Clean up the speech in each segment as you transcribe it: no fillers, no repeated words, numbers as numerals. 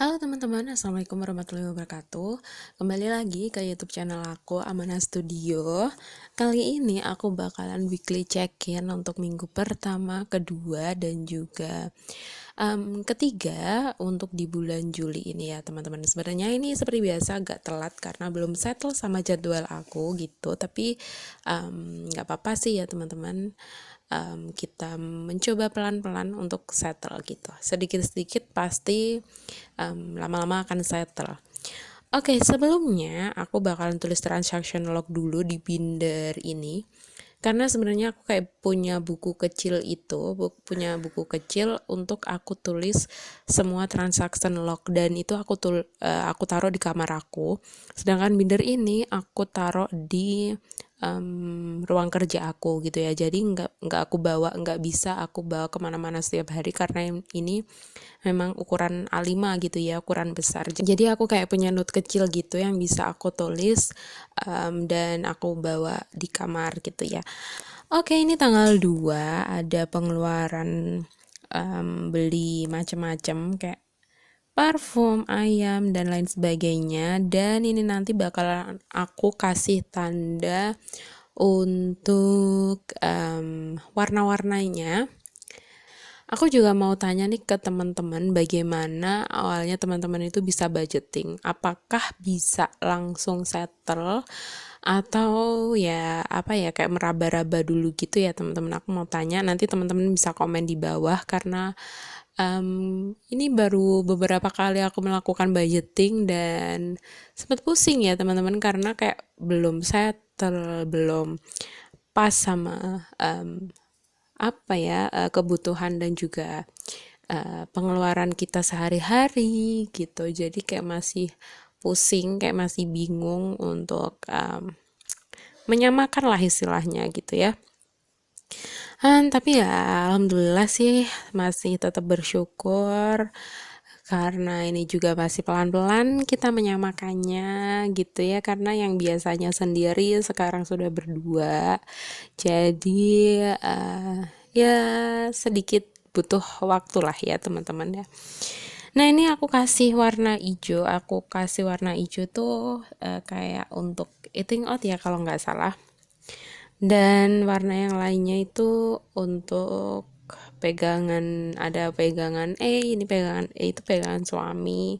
Halo teman-teman, Assalamualaikum warahmatullahi wabarakatuh. Kembali lagi ke YouTube channel aku, Amanah Studio. Kali ini aku bakalan weekly check-in untuk minggu pertama, kedua, dan juga ketiga untuk di bulan Juli ini ya teman-teman. Sebenarnya ini seperti biasa agak telat karena belum settle sama jadwal aku gitu. Tapi nggak apa-apa sih ya teman-teman. Kita mencoba pelan-pelan untuk settle gitu. Sedikit-sedikit pasti lama-lama akan settle. Oke, sebelumnya aku bakalan tulis transaction log dulu di Binder ini. Karena sebenarnya aku kayak punya buku kecil itu, punya buku kecil untuk aku tulis semua transaction log dan itu aku taruh di kamar aku. Sedangkan Binder ini aku taruh di ruang kerja aku gitu ya. Jadi nggak bisa aku bawa kemana-mana setiap hari karena ini memang ukuran A5 gitu ya, ukuran besar. Jadi aku kayak punya note kecil gitu yang bisa aku tulis dan aku bawa di kamar gitu ya. Oke, ini tanggal 2 ada pengeluaran beli macam-macam kayak parfum, ayam, dan lain sebagainya. Dan ini nanti bakalan aku kasih tanda untuk warna-warnanya. Aku juga mau tanya nih ke teman-teman bagaimana awalnya teman-teman itu bisa budgeting. Apakah bisa langsung settle atau ya apa ya kayak meraba-raba dulu gitu ya teman-teman. Aku mau tanya nanti teman-teman bisa komen di bawah karena ini baru beberapa kali aku melakukan budgeting dan sempat pusing ya teman-teman karena kayak belum settle, belum pas sama apa ya kebutuhan dan juga pengeluaran kita sehari-hari gitu. Jadi kayak masih pusing, kayak masih bingung untuk menyamakan lah istilahnya gitu ya. Tapi ya alhamdulillah sih masih tetap bersyukur karena ini juga masih pelan-pelan kita menyamakannya gitu ya, karena yang biasanya sendiri sekarang sudah berdua. Jadi ya sedikit butuh waktu lah ya teman-teman ya. Nah ini aku kasih warna hijau tuh kayak untuk eating out ya kalau nggak salah. Dan warna yang lainnya itu untuk pegangan, ada pegangan ini pegangan itu pegangan suami,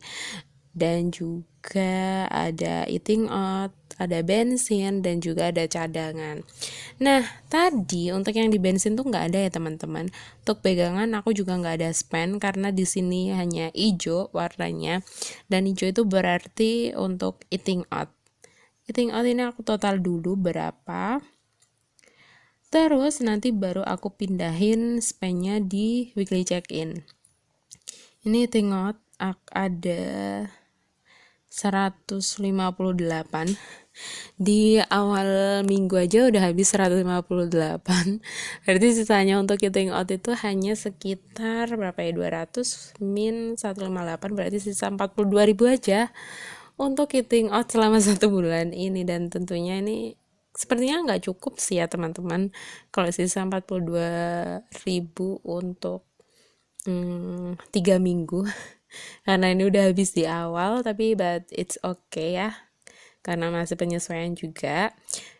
dan juga ada eating out, ada bensin, dan juga ada cadangan. Nah tadi untuk yang di bensin tuh nggak ada ya teman-teman. Untuk pegangan aku juga nggak ada spend karena di sini hanya hijau warnanya, dan hijau itu berarti untuk eating out. Eating out ini aku total dulu berapa, terus nanti baru aku pindahin spendnya di weekly check-in. Ini tengok ada 158. Di awal minggu aja udah habis 158. Berarti sisanya untuk eating out itu hanya sekitar berapa ya, 200 min 158, berarti sisa 42.000 aja untuk eating out selama 1 bulan ini. Dan tentunya ini sepertinya nggak cukup sih ya teman-teman kalau sisa 42.000 untuk 3 minggu karena ini udah habis di awal, tapi but it's okay ya karena masih penyesuaian juga.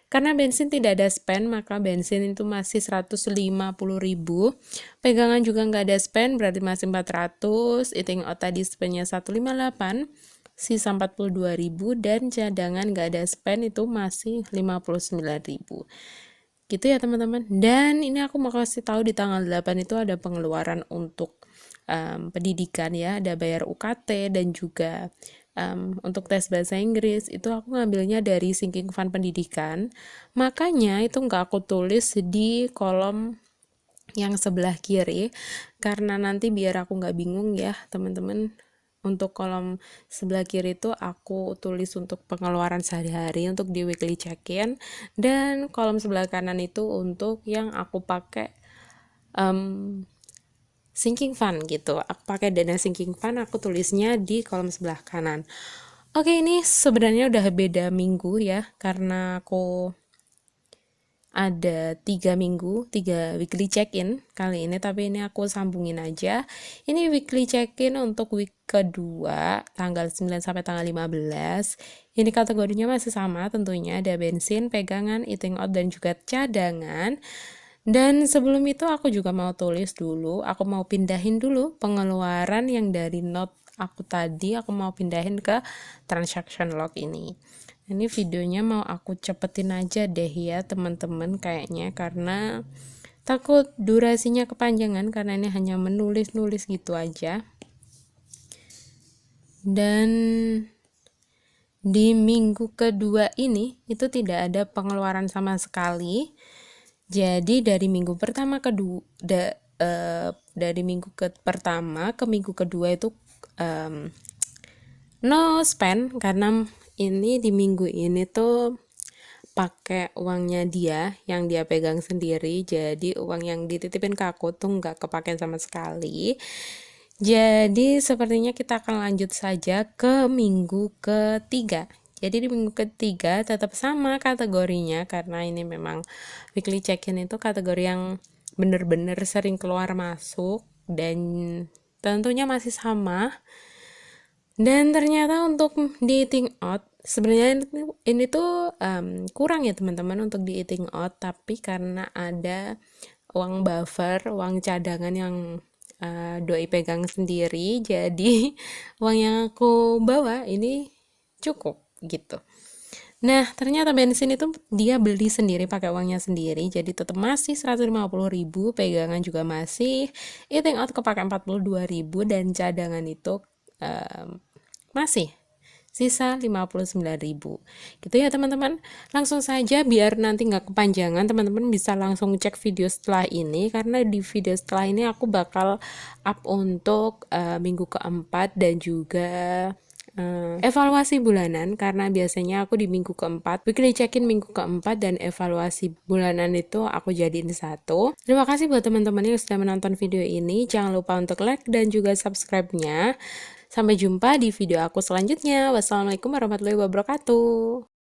Karena bensin tidak ada spend, maka bensin itu masih 150.000. Pegangan juga nggak ada spend, berarti masih 400. Eating out tadi spendnya 158, sisa 42.000, dan cadangan nggak ada spend itu masih 59.000. Gitu ya teman-teman. Dan ini aku mau kasih tahu di tanggal 8 itu ada pengeluaran untuk pendidikan ya, ada bayar UKT dan juga untuk tes bahasa Inggris itu aku ngambilnya dari sinking fund pendidikan, makanya itu nggak aku tulis di kolom yang sebelah kiri karena nanti biar aku nggak bingung ya teman-teman. Untuk kolom sebelah kiri itu aku tulis untuk pengeluaran sehari-hari untuk di weekly check-in, dan kolom sebelah kanan itu untuk yang aku pakai sinking fund gitu. Aku pakai dana sinking fund, aku tulisnya di kolom sebelah kanan. Oke, ini sebenarnya udah beda minggu ya karena aku ada 3 minggu, 3 weekly check-in kali ini, tapi ini aku sambungin aja. Ini weekly check-in untuk week kedua, tanggal 9 sampai tanggal 15. Ini kategorinya masih sama tentunya, ada bensin, pegangan, eating out, dan juga cadangan. Dan sebelum itu aku juga mau tulis dulu, aku mau pindahin dulu pengeluaran yang dari note aku tadi, aku mau pindahin ke transaction log ini. Ini videonya mau aku cepetin aja deh ya teman-teman kayaknya, karena takut durasinya kepanjangan karena ini hanya menulis-nulis gitu aja. Dan di minggu kedua ini itu tidak ada pengeluaran sama sekali. Jadi dari minggu pertama dari minggu pertama ke minggu kedua itu no spend, karena ini di minggu ini tuh pakai uangnya dia yang dia pegang sendiri, jadi uang yang dititipin ke aku tuh nggak kepake sama sekali. Jadi sepertinya kita akan lanjut saja ke minggu ketiga. Jadi di minggu ketiga tetap sama kategorinya, karena ini memang weekly check-in itu kategori yang bener-bener sering keluar masuk, dan tentunya masih sama. Dan ternyata untuk di eating out, sebenarnya ini tuh kurang ya teman-teman untuk di eating out, tapi karena ada uang buffer, uang cadangan yang doi pegang sendiri, jadi uang yang aku bawa ini cukup gitu. Nah, ternyata bensin itu dia beli sendiri pakai uangnya sendiri, jadi tetap masih 150.000, pegangan juga masih, eating out kepake 42.000, dan cadangan itu masih sisa 59.000. Gitu ya teman-teman. Langsung saja biar nanti nggak kepanjangan, teman-teman bisa langsung cek video setelah ini, karena di video setelah ini aku bakal up untuk minggu keempat dan juga evaluasi bulanan, karena biasanya aku di minggu keempat weekly check-in minggu keempat dan evaluasi bulanan itu aku jadiin satu. Terima kasih buat teman-teman yang sudah menonton video ini, jangan lupa untuk like dan juga subscribe-nya. Sampai jumpa di video aku selanjutnya. Wassalamualaikum warahmatullahi wabarakatuh.